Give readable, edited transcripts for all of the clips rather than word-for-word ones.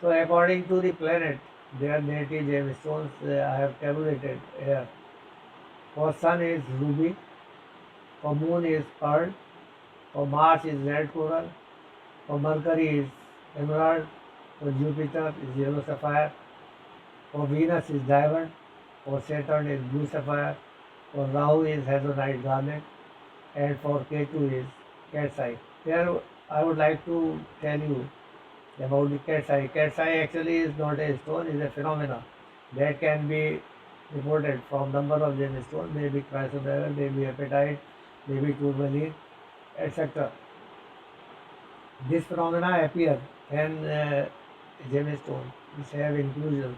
So according to the planet, their native gemstones I have tabulated here. For Sun is ruby, for Moon is pearl, for Mars is red coral, for Mercury is emerald, for Jupiter is yellow sapphire, for Venus is diamond, for Saturn is blue sapphire, for Rahu is hazonite garnet, and for Ketu is cat's eye. Here I would like to tell you about the cat's eye. Cat's eye actually is not a stone, is a phenomena that can be reported from number of gemstones, maybe chrysoberyl, maybe hepatite, maybe tourmaline, etc. These phenomena appear when gemstones which have inclusions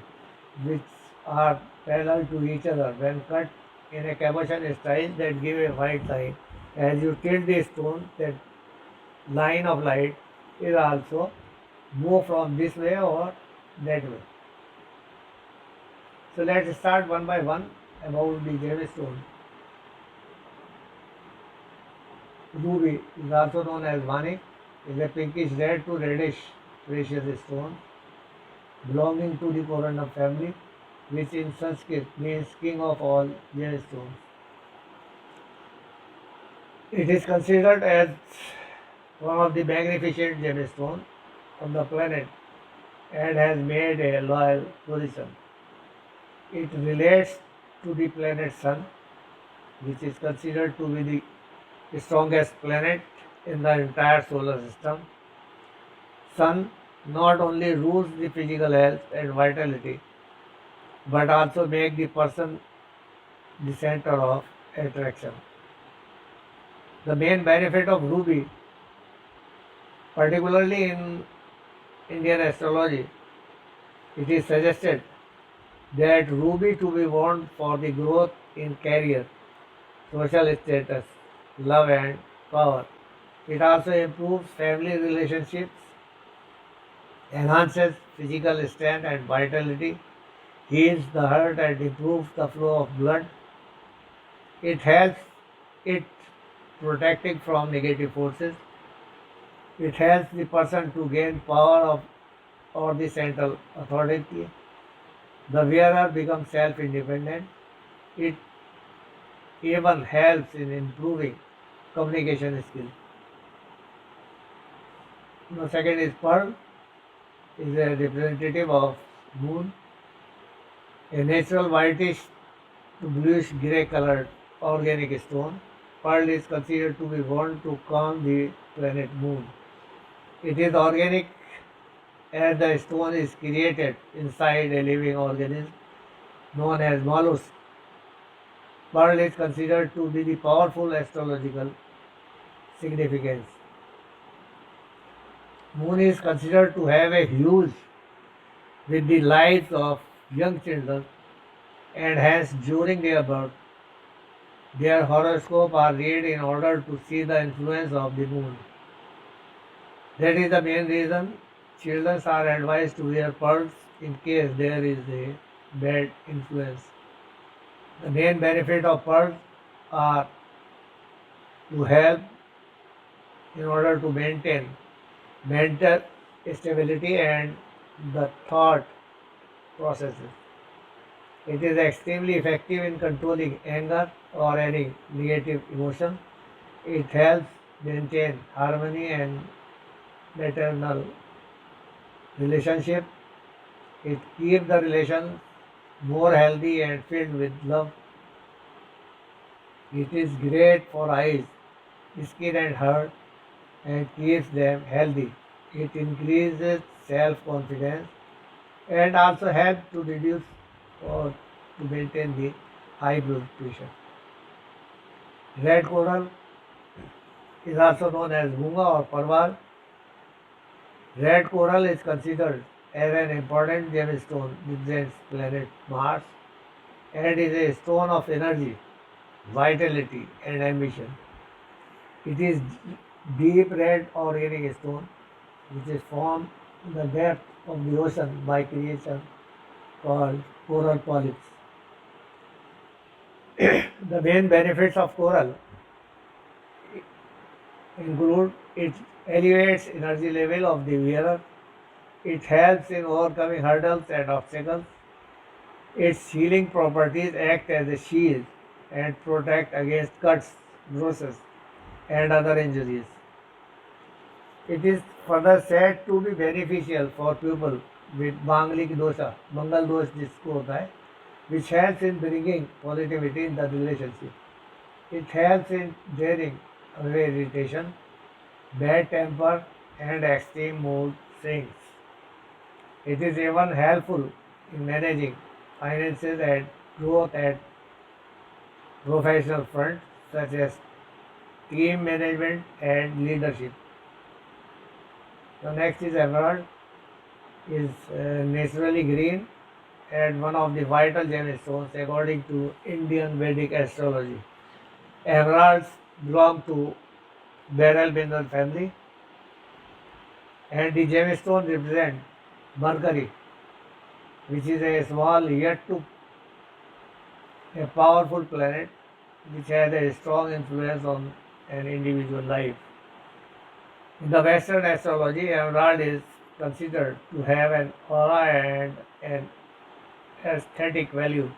which are parallel to each other when cut in a cabochon style that give a white line. As you tilt the stone, that line of light is also move from this way or that way. So let's start one by one about the gemstone. Ruby is also known as Vanik, is a pinkish red to reddish precious stone belonging to the corundum family, which in Sanskrit means king of all gemstones. It is considered as one of the magnificent gemstones on the planet and has made a loyal position. It relates to the planet Sun, which is considered to be the strongest planet in the entire solar system. Sun not only rules the physical health and vitality, but also make the person the center of attraction. The main benefit of ruby, particularly in Indian astrology, it is suggested that ruby to be worn for the growth in career, social status, love and power. It also improves family relationships, enhances physical strength and vitality, heals the heart and improves the flow of blood. It helps it protecting from negative forces. It helps the person to gain power of or the central authority. The wearer becomes self-independent. It even helps in improving communication skills. The second is pearl, is a representative of moon, a natural whitish to bluish grey colored organic stone. Pearl is considered to be worn to calm the planet moon. It is organic as the stone is created inside a living organism known as mollusk. Pearl is considered to be the powerful astrological significance. Moon is considered to have a huge with the lives of young children and hence during their birth their horoscope are read in order to see the influence of the moon. That is the main reason children are advised to wear pearls in case there is a bad influence. The main benefit of pearls are to help in order to maintain mental stability and the thought processes. It is extremely effective in controlling anger or any negative emotion. It helps maintain harmony and maternal relationship. It keeps the relation more healthy and filled with love. It is great for eyes, skin and heart and keeps them healthy. It increases self-confidence and also helps to reduce or to maintain the high blood pressure. Red coral is also known as Gunga or Parval. Red coral is considered as an important gemstone represents planet Mars and is a stone of energy, vitality and ambition. It is deep red organic stone which is formed in the depth of the ocean by creation called coral polyps. The main benefits of coral include it elevates energy level of the wearer, It helps in overcoming hurdles and obstacles. Its healing properties act as a shield and protect against cuts, bruises, and other injuries. It is further said to be beneficial for people with Manglik dosha, Mangal dosh जिसको होता है, which helps in bringing positivity in the relationship. It helps in clearing away irritation, bad temper, and extreme mood swings. It is even helpful in managing finances and growth at professional front, such as team management and leadership. The next is emerald, is naturally green and one of the vital gemstones according to Indian Vedic astrology. Emeralds belong to beryl mineral family, and the gemstone represent Mercury, which is a small yet to a powerful planet which has a strong influence on an individual life. In the Western astrology, emerald is considered to have an aura and an aesthetic value.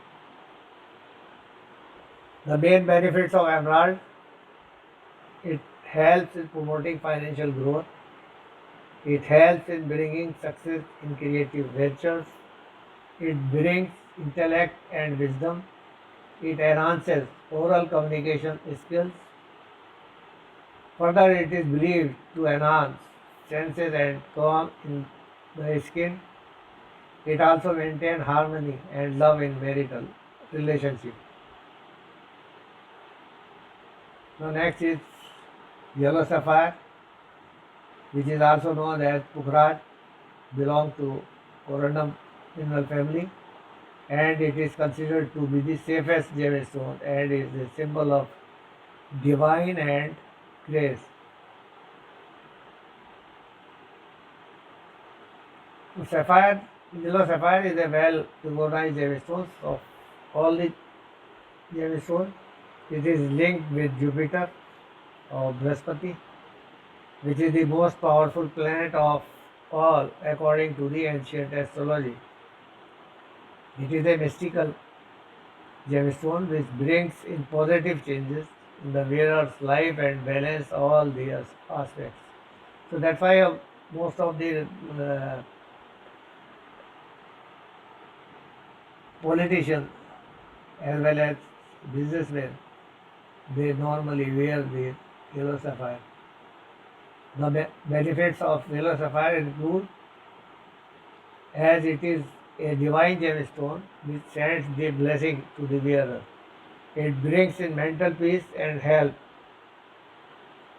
The main benefits of emerald: it helps in promoting financial growth, it helps in bringing success in creative ventures, it brings intellect and wisdom, it enhances oral communication skills. Further, it is believed to enhance senses and calm in the skin. It also maintains harmony and love in marital relationship. Now next is yellow sapphire, which is also known as Pukhraj, belong to corundum mineral family, and it is considered to be the safest gemstone and is a symbol of divine and grace. Yellow sapphire is a well recognized gemstone of all the gemstones. It is linked with Jupiter or Brihaspati, which is the most powerful planet of all according to the ancient astrology. It is a mystical gemstone which brings in positive changes in the wearer's life and balance all the aspects. So that's why most of the politicians as well as businessmen, they normally wear the yellow sapphire. The benefits of yellow sapphire include, as it is a divine gemstone which sends the blessing to the wearer. It brings in mental peace and help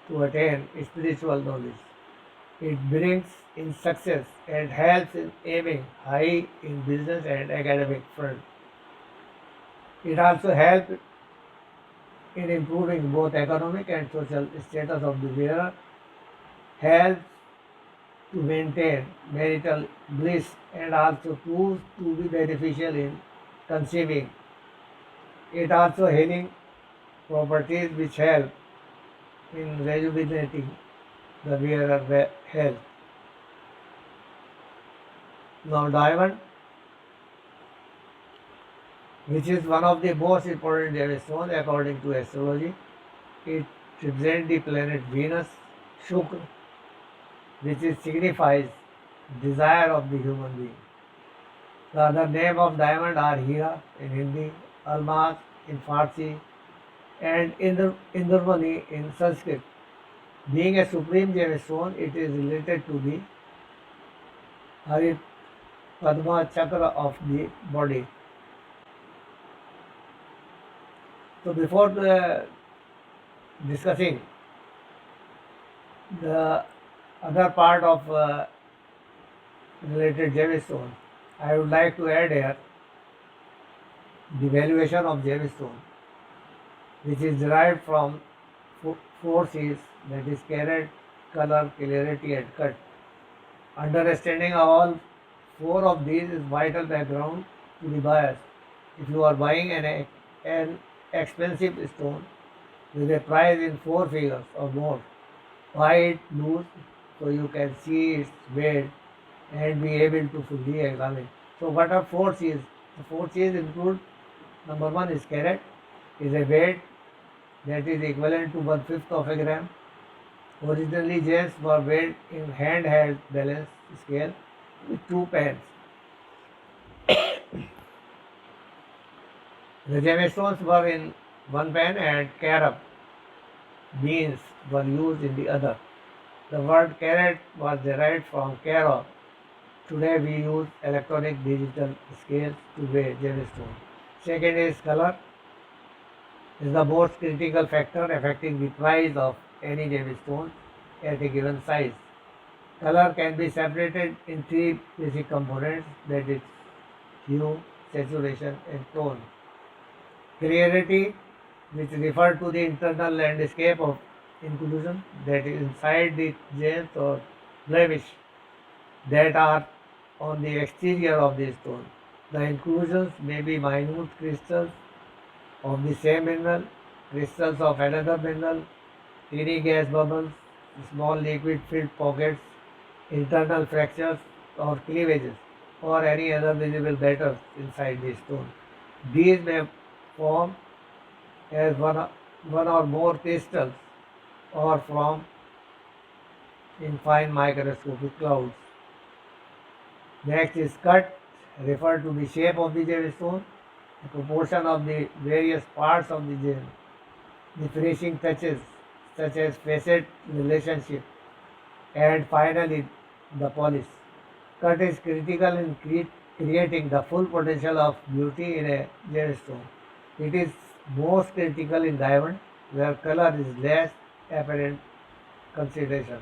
to attain spiritual knowledge. It brings in success and helps in aiming high in business and academic front. It also helps in improving both economic and social status of the wearer, helps to maintain marital bliss, and also proves to be beneficial in conceiving. It also healing properties which help in rejuvenating the wearer health. Now diamond, which is one of the most important gemstones according to astrology, it represents the planet Venus, Shukra, which signifies desire of the human being. The other name of diamond are Hira in Hindi, Almas in Farsi, and Indramani in Sanskrit. Being a supreme gemstone, it is related to the Harit Padma chakra of the body. So before discussing the other part of related gemstone, I would like to add here the valuation of gemstone, which is derived from four C's, that is carat, color, clarity, and cut. Understanding all four of these is vital background to the buyers. If you are buying an expensive stone with a price in four figures or more, buy it loose so you can see its weight and be able to fully examine. So what are 4 C's? The 4 C's include, number one is carat, is a weight that is equivalent to 1/5 of a gram. Originally gems were weighed in handheld balance scale with 2 pans. The gemstones were in one pan and carob beans were used in the other. The word carat was derived from carob. Today we use electronic digital scales to weigh gemstones. Second is color, is the most critical factor affecting the price of any gemstone at a given size. Color can be separated in 3 basic components, that is hue, saturation and tone. Clarity, which refers to the internal landscape of inclusion, that is inside the gems or blemish that are on the exterior of the stone. The inclusions may be minute crystals of the same mineral, crystals of another mineral, teeny gas bubbles, small liquid filled pockets, internal fractures or cleavages, or any other visible matters inside the stone. These may form as one or more crystals or form in fine microscopic clouds. Next is cut, refer to the shape of the gemstone, the proportion of the various parts of the gem, the finishing touches such as facet relationship, and finally the polish. Cut is critical in creating the full potential of beauty in a gemstone. It is most critical in diamond where color is less apparent consideration.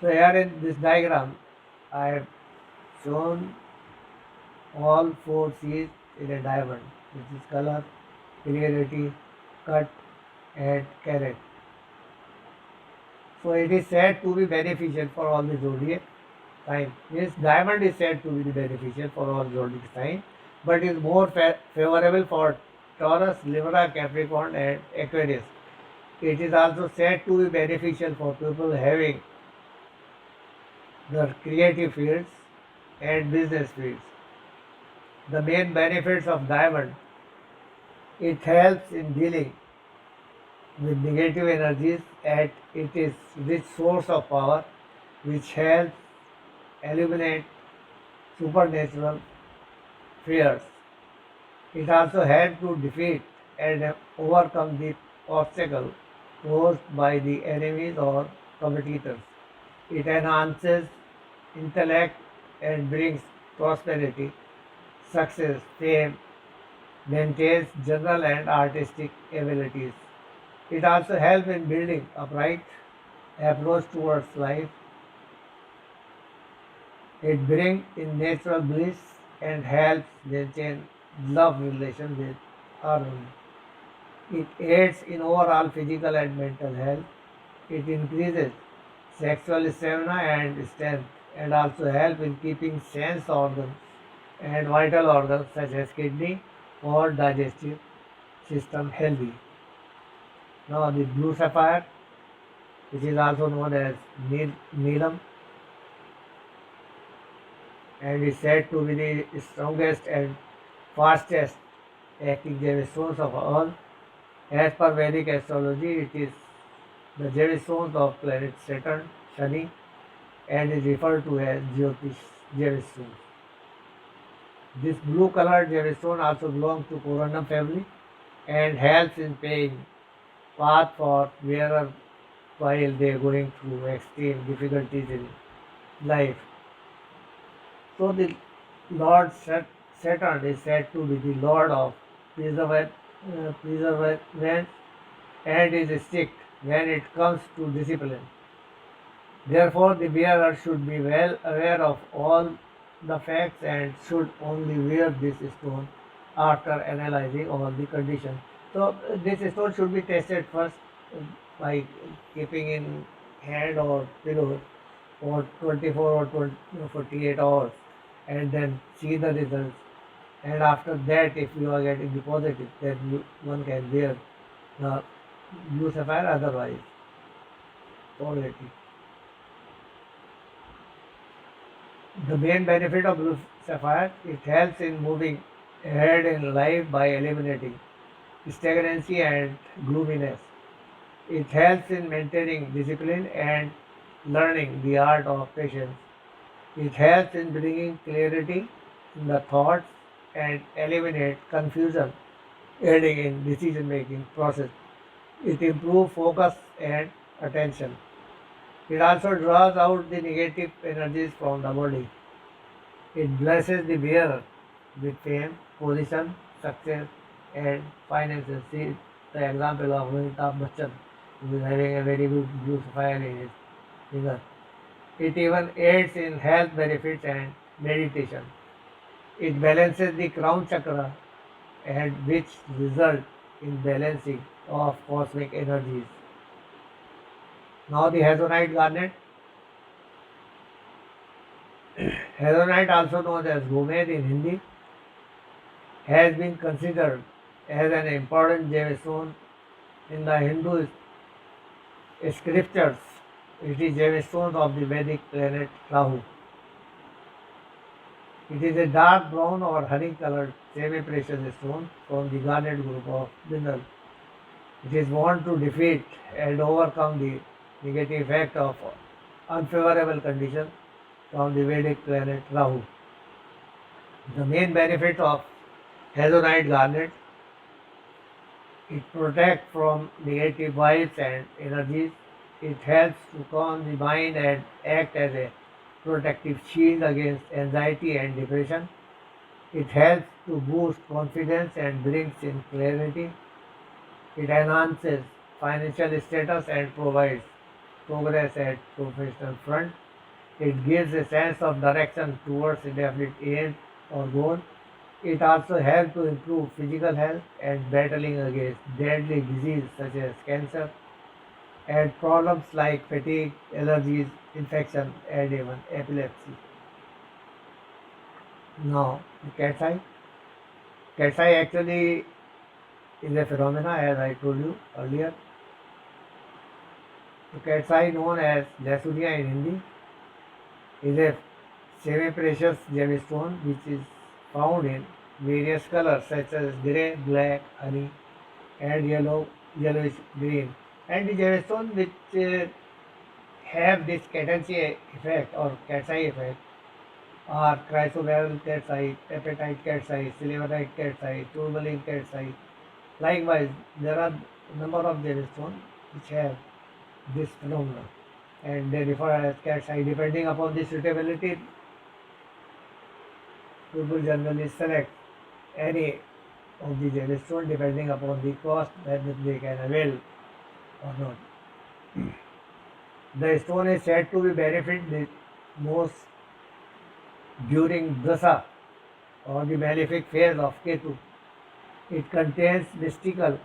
So here in this diagram, I have shown all 4 C's in a diamond, which is color, clarity, cut, and carat. So it is said to be beneficial for all the zodiac signs. This diamond is said to be beneficial for all zodiac signs, but is more favorable for Taurus, Libra, Capricorn, and Aquarius. It is also said to be beneficial for people having the creative fields and business fields. The main benefits of diamond, it helps in dealing with negative energies and it is rich source of power which helps eliminate supernatural fears. It also helps to defeat and overcome the obstacle posed by the enemies or competitors. It enhances intellect and brings prosperity, success, fame, maintains general and artistic abilities. It also helps in building a bright approach towards life. It brings in natural bliss and helps maintain love relation with harmony. It aids in overall physical and mental health. It increases sexual stamina and strength and also help in keeping sense organs and vital organs such as kidney or digestive system healthy. Now the blue sapphire, which is also known as Neelam, and is said to be the strongest and fastest acting gemstones of all. As per Vedic astrology, it is the gemstones of planet Saturn, Shani, and is referred to as Jyotish gemstones. This blue colored gemstone also belongs to Corundum family and helps in paying path for wearer while they are going through extreme difficulties in life. So the Lord Saturn is said to be the Lord of preservance and is strict when it comes to discipline. Therefore, the wearer should be well aware of all the facts and should only wear this stone after analyzing all the conditions. So, this stone should be tested first by keeping in hand or pillow for 24 or 48 hours and then see the results. And after that, if you are getting the positive, then one can wear the blue sapphire otherwise. poverty. The main benefit of blue sapphire, it helps in moving ahead in life by eliminating stagnancy and gloominess. It helps in maintaining discipline and learning the art of patience. It helps in bringing clarity in the thoughts and eliminate confusion, aiding in decision-making process. It improves focus and attention. It also draws out the negative energies from the body. It blesses the wearer with fame, position, success, and finances. See the example of Amitabh Bachchan, who is having a very good blue sapphire in his finger. It even aids in health benefits and meditation. It balances the crown chakra and which result in balancing of cosmic energies. Now the Hazonite garnet. Hazonite, also known as Gomed in Hindi, has been considered as an important gemstone in the Hindu scriptures. It is gemstone of the Vedic planet Rahu. It is a dark brown or honey colored semi-precious stone from the garnet group of minerals. It is want to defeat and overcome the negative effect of unfavorable conditions from the Vedic planet Rahu. The main benefit of Hazonite garnet, it protects from negative vibes and energies. It helps to calm the mind and act as a protective shield against anxiety and depression. It helps to boost confidence and brings in clarity. It enhances financial status and provides progress at professional front. It gives a sense of direction towards a definite aim or goal. It also helps to improve physical health and battling against deadly diseases such as cancer and problems like fatigue, allergies, infection, and even epilepsy. Now, the cat's eye. Cat's eye actually is a phenomena, as I told you earlier. The cat's eye, known as Jasunia in Hindi, is a semi-precious gemstone which is found in various colors such as grey, black, honey, and yellowish green. And the gemstones which have this cat's eye effect or cat's eye effect are chrysoberyl cat's eye, peptide cat's eye, silverite cat's eye, tourmaline cat's eye. Likewise, there are a number of gemstones which have this phenomenon and they refer as cat's eye. Depending upon the suitability, people generally select any of the gemstones depending upon the cost whether they can avail or not. The stone is said to be benefit the most during Dasa or the malefic phase of Ketu. It contains mystical,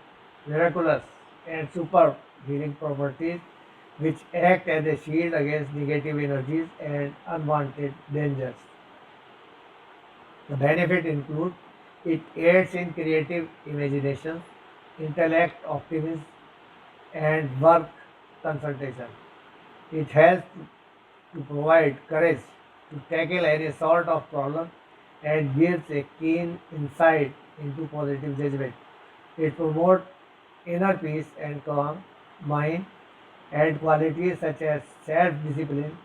miraculous, and super healing properties which act as a shield against negative energies and unwanted dangers. The benefit include it aids in creative imagination, intellect, optimism, and work concentration. It helps to provide courage to tackle any sort of problem and gives a keen insight into positive judgment. It promotes inner peace and calm mind and qualities such as self-discipline,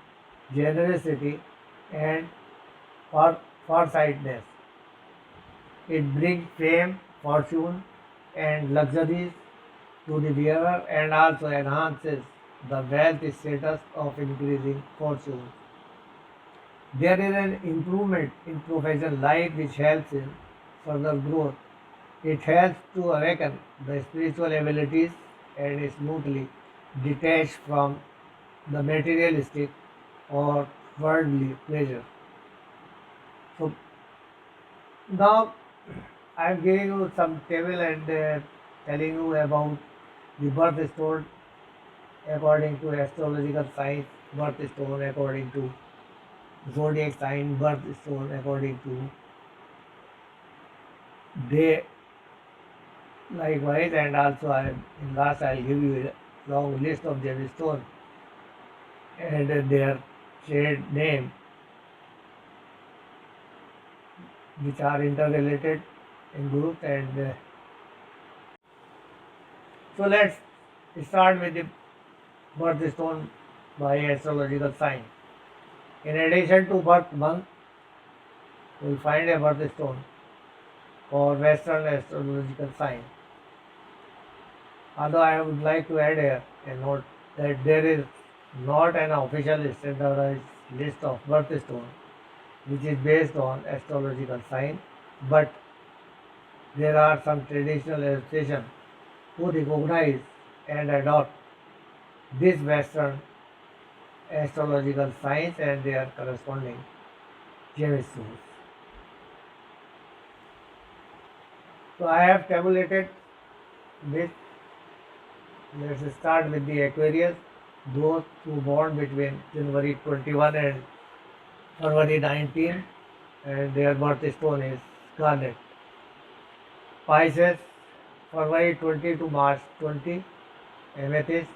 generosity, and farsightedness. It brings fame, fortune, and luxuries to the wearer and also enhances the wealth status of increasing fortune. There is an improvement in professional life which helps in further growth. It helps to awaken the spiritual abilities and is smoothly detached from the materialistic or worldly pleasure. So now I am giving you some table and telling you about the birthstone according to astrological science, birthstone according to zodiac sign, birthstone according to day. Likewise, and also in last I'll give you a long list of gemstones and their shade name, which are interrelated in groups. And so let's start with the birthstone by astrological sign. In addition to birth month, we will find a birthstone for Western astrological sign. Although I would like to add here a note that there is not an official standardized list of birthstones which is based on astrological sign, but there are some traditional associations who recognize and adopt this Western astrological signs and their corresponding gemstones. So I have tabulated this. Let's start with the Aquarius, those who born between January 21 and February 19, and their birthstone is garnet. Pisces, February 20 to March 20, amethyst.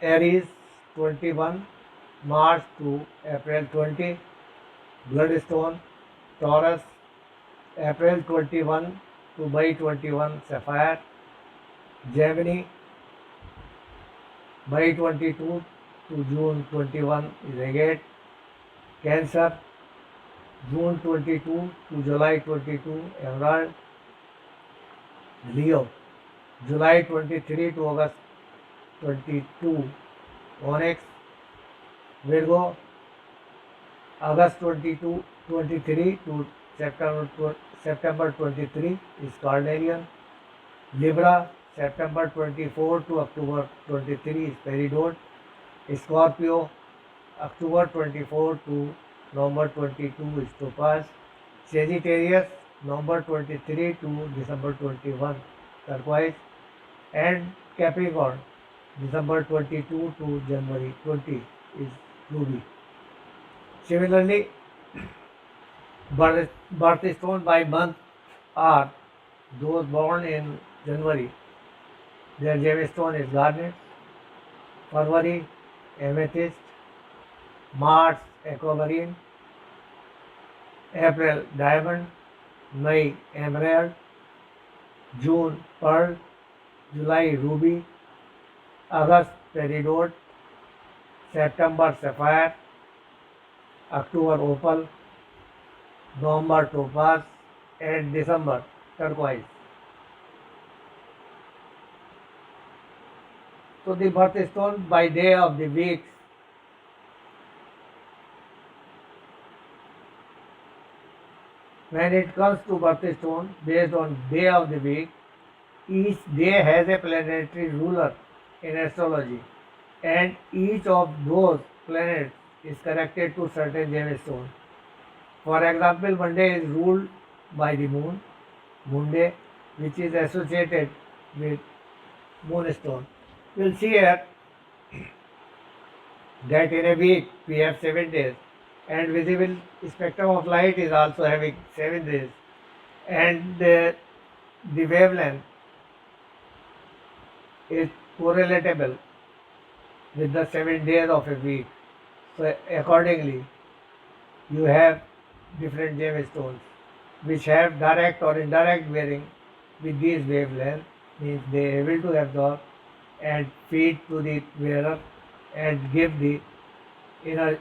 Aries, 21 March to April 20, bloodstone. Taurus, April 21 to May 21, sapphire. Gemini, May 22 to June 21 is agate. Cancer, June 22 to July 22 emerald. Leo, July 23 to August 22 onyx. Virgo, August 23 to September 23 is carnelian. Libra, September 24 to October 23 is peridot. Scorpio, October 24 to November 22 is topaz. Sagittarius, November 23 to December 21 turquoise. And Capricorn, December 22 to January 20 is ruby. Similarly, birthstone by month are those born in January. Their gemstone is garnet. February, amethyst. March, aquamarine. April, diamond. May, emerald. June, pearl. July, ruby. August, peridot. September, sapphire. October, opal. November, topaz. And December, turquoise. So the birthstone by day of the week. When it comes to birthstone based on day of the week, each day has a planetary ruler in astrology, and each of those planets is connected to certain gemstone. For example, Monday is ruled by the moon, Monday, which is associated with moonstone. We'll see here that in a week we have 7 days, and visible spectrum of light is also having 7 days, and the wavelength is correlatable with the 7 days of a week. So accordingly, you have different gemstones which have direct or indirect bearing with these wavelengths, means they are able to absorb and feed to the wearer and give the inner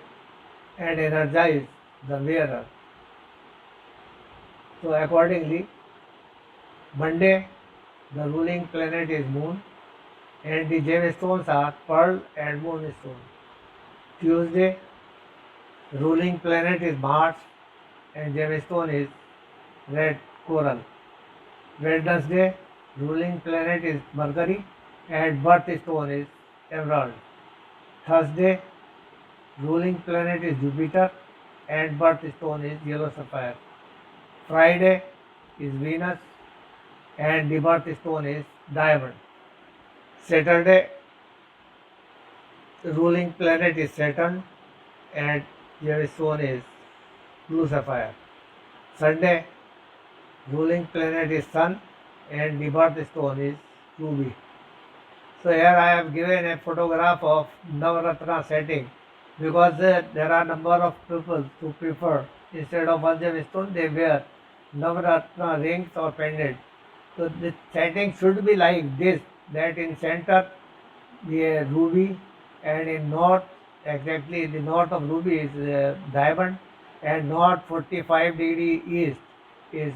and energize the wearer. So accordingly, Monday the ruling planet is moon and the gemstones are pearl and moonstone. Tuesday ruling planet is Mars and gemstone is red coral. Wednesday ruling planet is Mercury and birthstone is emerald. Thursday ruling planet is Jupiter and birthstone is yellow sapphire. Friday is Venus and the birthstone is diamond. Saturday ruling planet is Saturn and gemstone is blue sapphire. Sunday ruling planet is Sun and the birthstone is ruby. So here I have given a photograph of Navaratna setting because there are number of people who prefer instead of one gemstone they wear Navaratna rings or pendants. So the setting should be like this, that in center the ruby, and in north, exactly the north of ruby is diamond, and north 45-degree east is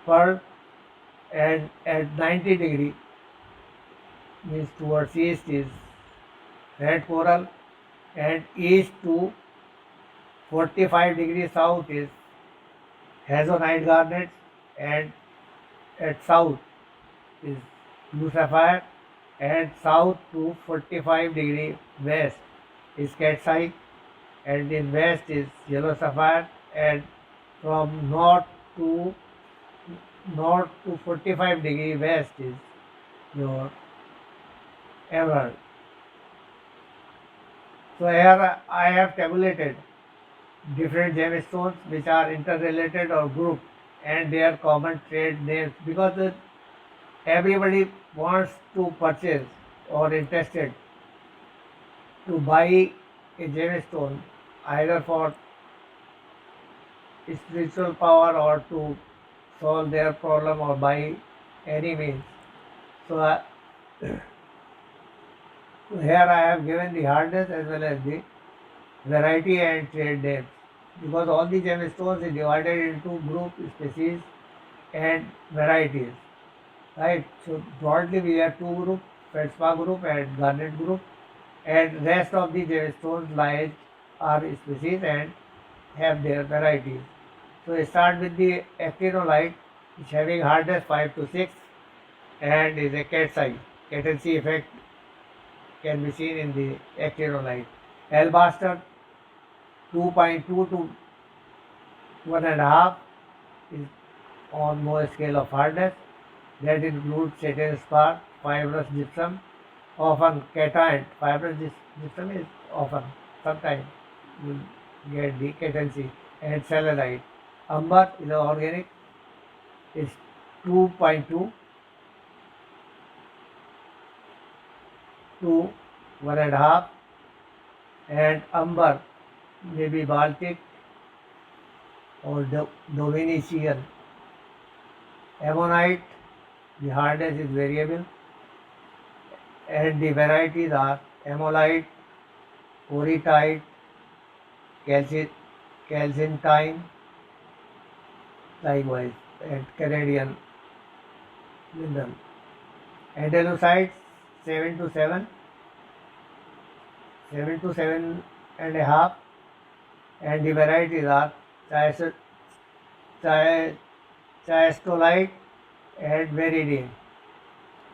pearl, and at 90-degree means towards east is red coral, and east to 45-degree south is hazonite garnet, and at south is blue sapphire, and south to 45-degree west is calcite, and in west is yellow sapphire, and from to north to 45-degree west is your emerald. So here I have tabulated different gemstones which are interrelated or grouped and their common trade names, because everybody wants to purchase or interested to buy a gemstone either for spiritual power or to solve their problem or by any means. So here I have given the hardness as well as the variety and trade names, because all the gemstones is divided into group, species and varieties. Right? So broadly we have two groups, feldspar group and garnet group, and rest of the gemstones lies are species and have their varieties. So we start with the actinolite, which having hardness 5 to 6 and is a cat's eye. Cat and see effect can be seen in the actinolite. Alabaster 2.2 to 1.5 is on more scale of hardness. That includes satin spar, fibrous gypsum, often cation. Fibrous gypsum is often, sometimes you get the catency, and selenite. Amber is organic, is 2.2 to 1.5, and amber may be Baltic or Dominician. Ammonite, the hardness is variable, and the varieties are ammonite, oritite, calcintine, likewise, and Canadian mineral. Andalusites 7 to 7, 7 to 7.5, and the varieties are chiastolite and viridian.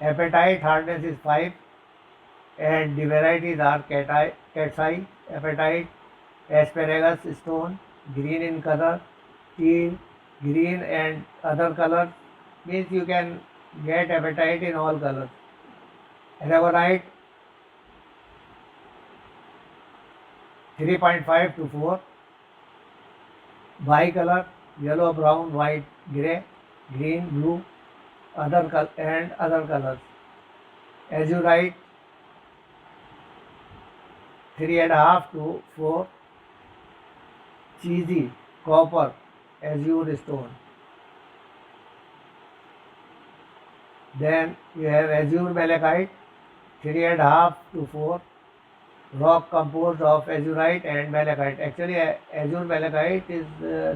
Apatite hardness is 5, and the varieties are cat's eye, apatite, asparagus stone, green in color, teal, green and other colors, means you can get apatite in all colors. Aragonite 3.5 to 4, bicolor, yellow, brown, white, grey, green, blue, other colors. Azurite 3.5 to 4, cheesy, copper, azure stone. Then you have azure malachite 3.5 to 4, rock composed of azurite and malachite. Actually, azure malachite is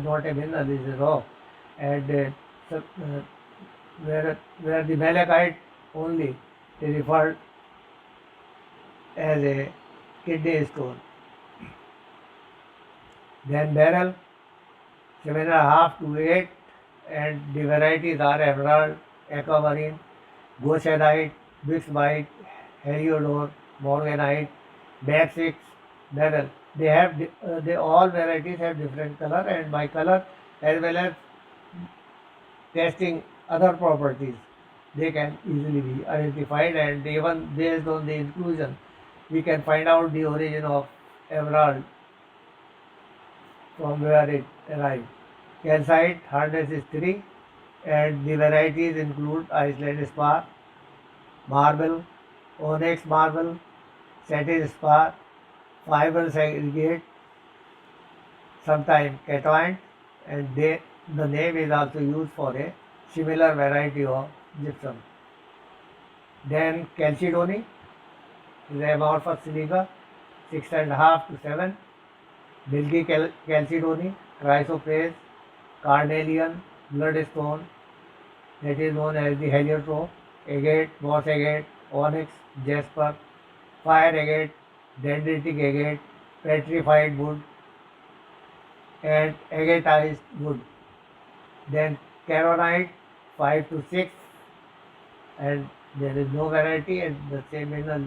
not a mineral, it is a rock, and where the malachite only is referred as a kidney stone. Then beryl 7.5 to 8, and the varieties are emerald, aquamarine, goshenite, bixbyte, heliodor, morganite, Back6, beryl. They all varieties have different color, and by color as well as testing other properties, they can easily be identified, and even based on the inclusion, we can find out the origin of emerald from where it arrived. Calcite hardness is 3, and the varieties include Iceland spar, marble, onyx marble, satin spar, fibers aggregate, sometimes cationic, and the name is also used for a similar variety of gypsum. Then chalcedony is amorphous silica, 6.5 to 7. Milky chalcedony, chrysoprase, carnelian, bloodstone, that is known as the heliotrope, agate, moss agate, onyx, jasper, fire agate, dendritic agate, petrified wood, and agatized wood. Then caronite, 5 to 6, and there is no variety, and the same mineral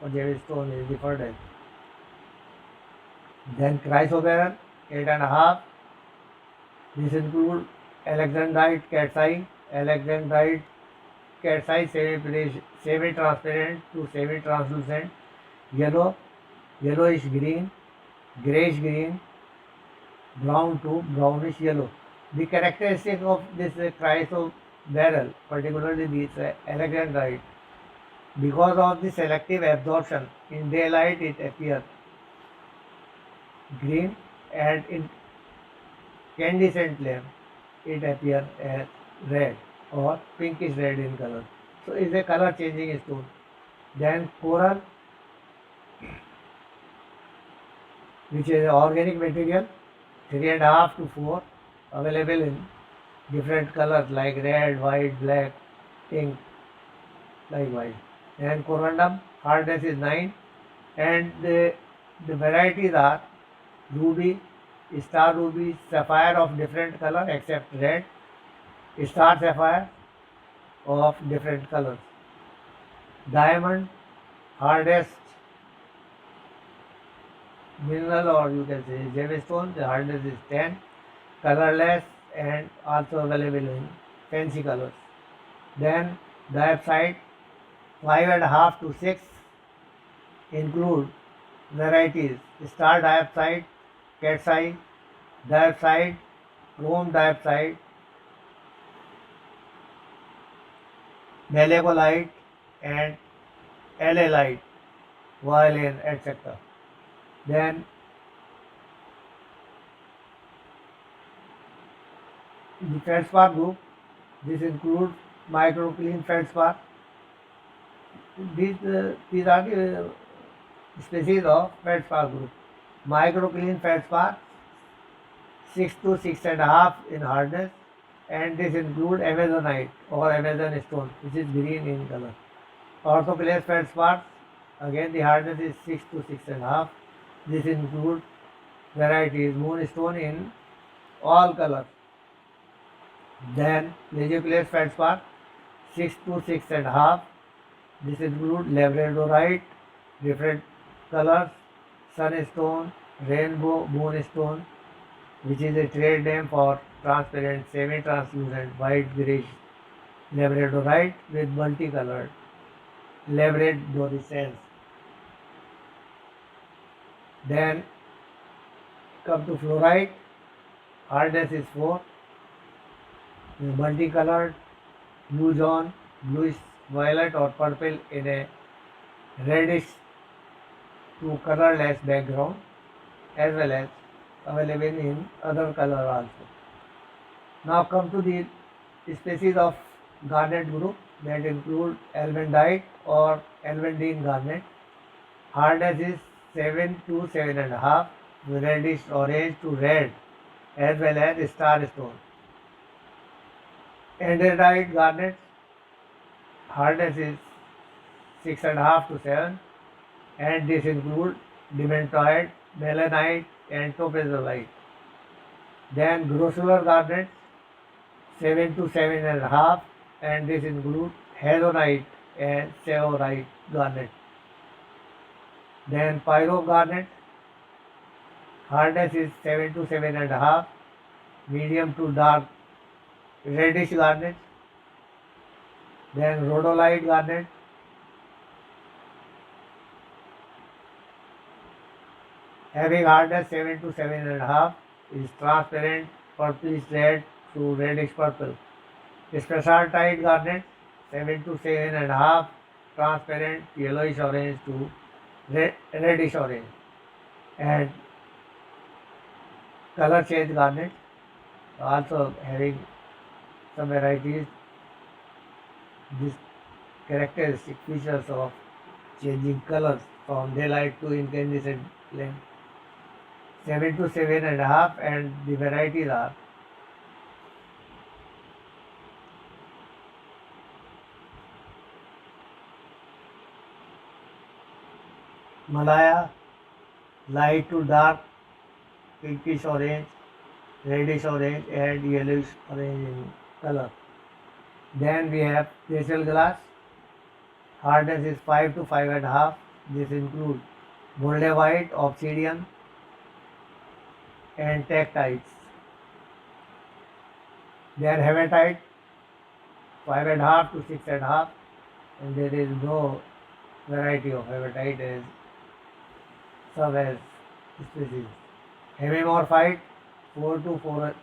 or gemstone is referred as. Then chrysoberyl, 8.5. This includes alexandrite calcite semi-transparent to semi-translucent, yellow, yellowish green, grayish green, brown to brownish yellow. The characteristic of this chrysoberyl, particularly this alexandrite, because of the selective absorption in daylight it appears green, and in incandescent lamp it appears as red or pinkish red in color. So it's a color changing stone. Then coral, which is an organic material, 3.5 to 4, available in different colors like red, white, black, pink, likewise. And corundum, hardness is 9, and the varieties are ruby, star ruby, sapphire of different color except red, star sapphire of different colors, diamond, hardest mineral, or you can say gemstone, the hardness is 10, colorless and also available in fancy colors. Then diopside, 5.5 to 6, include varieties star diopside, cat's eye diopside, chrome diopside, malachite and allalite, violin, etc. Then the feldspar group, this includes microcline feldspar. These are the species of feldspar group. Microcline feldspar, 6 to 6.5 in hardness, and this include amazonite or amazon stone, which is green in color. Orthoclase feldspar, again the hardness is 6 to 6.5. This includes varieties moonstone in all colors. Then plagioclase feldspar, 6 to 6.5. This includes labradorite, different colors, sunstone, rainbow moonstone, which is a trade name for transparent, semi-translucent, white grayish labradorite with multicolored labradorescence. Then come to fluorite, hardness is 4, multicolored, blue john, bluish violet or purple in a reddish to colorless background, as well as available in other color also. Now come to the species of garnet group, that include albandite or albandine garnet. Hardness is 7 to 7.5, reddish orange to red, as well as star stone. Andesite garnet, hardness is 6.5 to 7, and this include demantoid, melanite and topazolite. Then grossular garnet, 7 to 7.5, and this include halonite and savorite garnet. Then pyro garnet, hardness is 7 to 7.5, medium to dark reddish garnet. Then rhodolite garnet, having hardness 7 to 7.5, is transparent purplish red to reddish purple. Spessartite garnet, 7 to 7.5, transparent yellowish orange to reddish orange. And color change garnet also having some varieties. These characteristic features of changing colors from daylight to incandescent flame. 7 to 7.5, and the varieties are Malaya, light to dark, pinkish orange, reddish orange, and yellowish orange in color. Then we have facial glass. Hardness is 5 to 5.5. This includes moldavite, obsidian, and tektites. Then hematite, 5.5 to 6.5, and there is no variety of hematite as some as species. Hemimorphite, 4 to 4,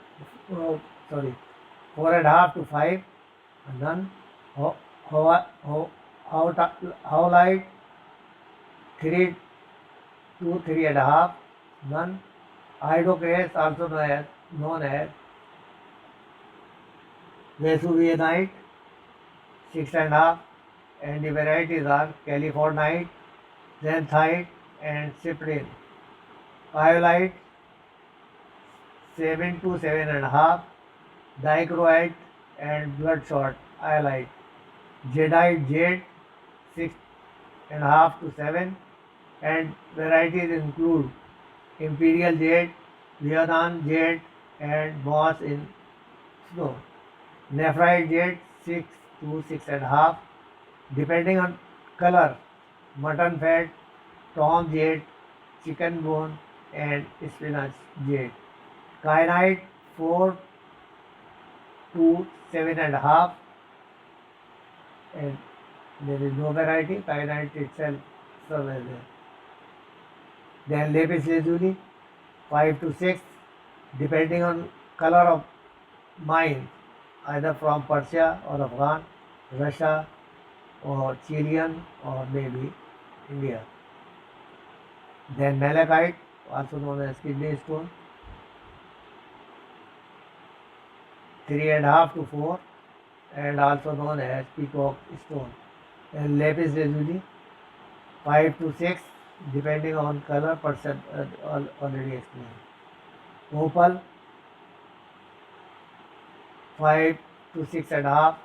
4.5 to 5, none. Howlite, 3 to 3.5, none. Iodocrase, also known as Vesuvianite, 6.5, and the varieties are Californite, xanthite, and cyprine. Iolite, 7 to 7.5, dichroite and bloodshot iolite. Jadeite jade, 6.5 to 7, and varieties include imperial jade, Leonan jade, and moss in snow. Nephrite jade, 6 to 6.5, depending on color, mutton fat, tom jade, chicken bone, and spinach jade. Kyanite, 4 to 7.5, and there is no variety. Kyanite itself serves as a. Then lapis lazuli, 5 to 6, depending on color of mine, either from Persia or Afghan, Russia, or Chilean, or maybe India. Then malachite, also known as kidney stone, 3.5 to 4, and also known as peacock stone. And lapis lazuli, 5 to 6, depending on color, percent already explained. Opal, 5 to 6.5,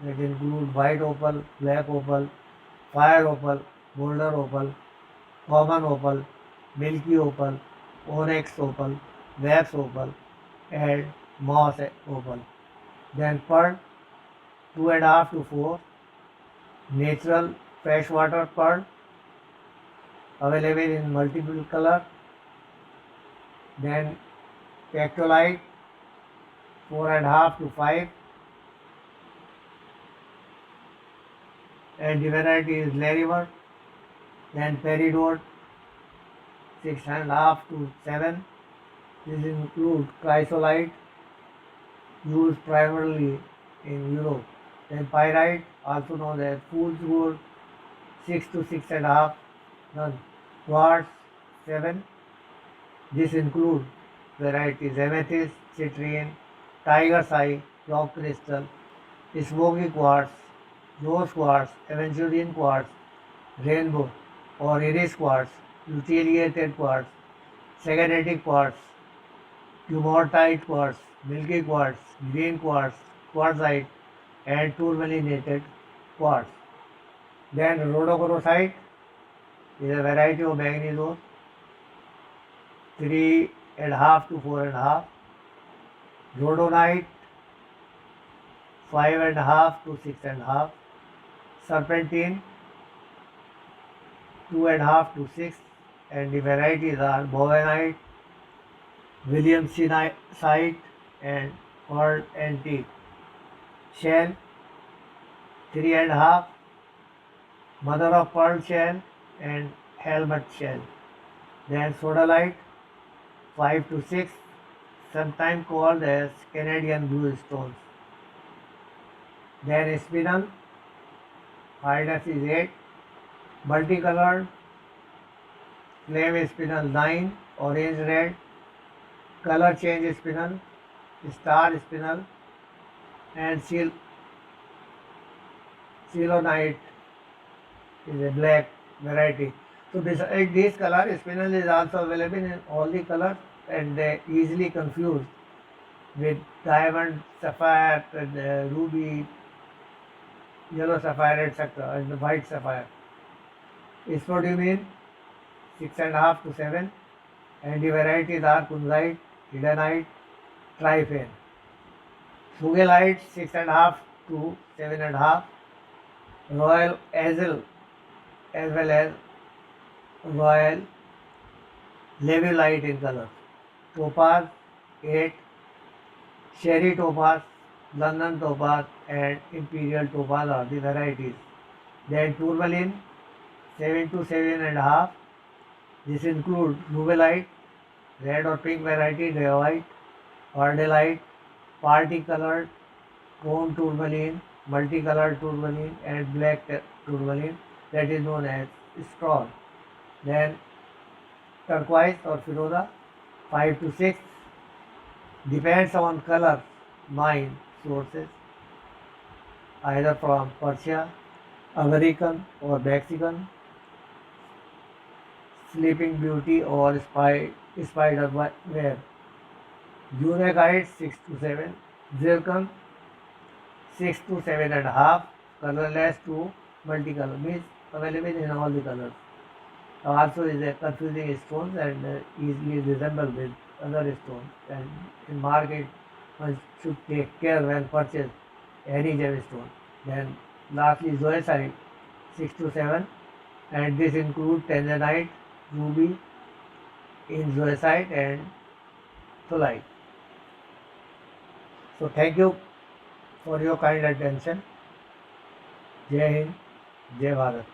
that include white opal, black opal, fire opal, boulder opal, common opal, milky opal, onyx opal, wax opal, and moss opal. Then pearl, 2.5 to 4, natural freshwater pearl, available in multiple color. Then pectolite, 4.5 to 5, and the variety is Larimer. Then peridot, 6.5 to 7. This includes chrysolite, used primarily in Europe. Then pyrite, also known as fool's gold, 6 to 6.5, none. Quartz, 7. This includes varieties amethyst, citrine, tiger's eye, rock crystal, smoky quartz, rose quartz, aventurine quartz, rainbow or iris quartz, luteolated quartz, saganetic quartz, tumortite quartz, milky quartz, green quartz, quartzite, and tourmalinated quartz. Then rhodochrosite is a variety of manganese ore, 3.5 to 4.5. Rhodonite, 5.5 to 6.5. Serpentine, 2.5 to 6, and the varieties are bowenite, Williamsonite, and pearl antique. Shell, 3.5, mother of pearl shell and helmet shell. Then sodalite, 5 to 6, sometimes called as Canadian blue stones. Then spinel, hardness is 8, multicolored, flame spinel 9, orange red, color change spinel, star spinel, and Ceylonite is a black variety. So besides this color, spinel is also available in all the colors, and they easily confused with diamond, sapphire, and ruby, yellow sapphire, etc., and the white sapphire. Spodumene 6.5 to 7, and the varieties are kunzite, hidanite, tryphane. Sugalite 6.5 to 7.5, royal azale as well as royal labellite in color. Topaz 8, cherry topaz, London topaz, and imperial topaz are the varieties. Then tourmaline 7 to 7.5. This includes rubellite, red or pink variety, diorite, ardellite, party colored, chrome tourmaline, multicolored tourmaline, and black tourmaline, that is known as straw. Then turquoise or firoza 5 to 6, depends on color mine sources, either from Persia, American or Mexican, Sleeping Beauty or Spider Web. Unakite 6 to 7, zircon 6 to 7.5, colorless to multicolor, means available in all the colors. Also is a confusing stones and easily resemble with other stones, and in market one should take care when purchase any gemstone. Then lastly zoisite 6 to 7, and this includes tanzanite, ruby, zoisite and tholite. So thank you for your kind attention. Jai Hind, Jai Bharat.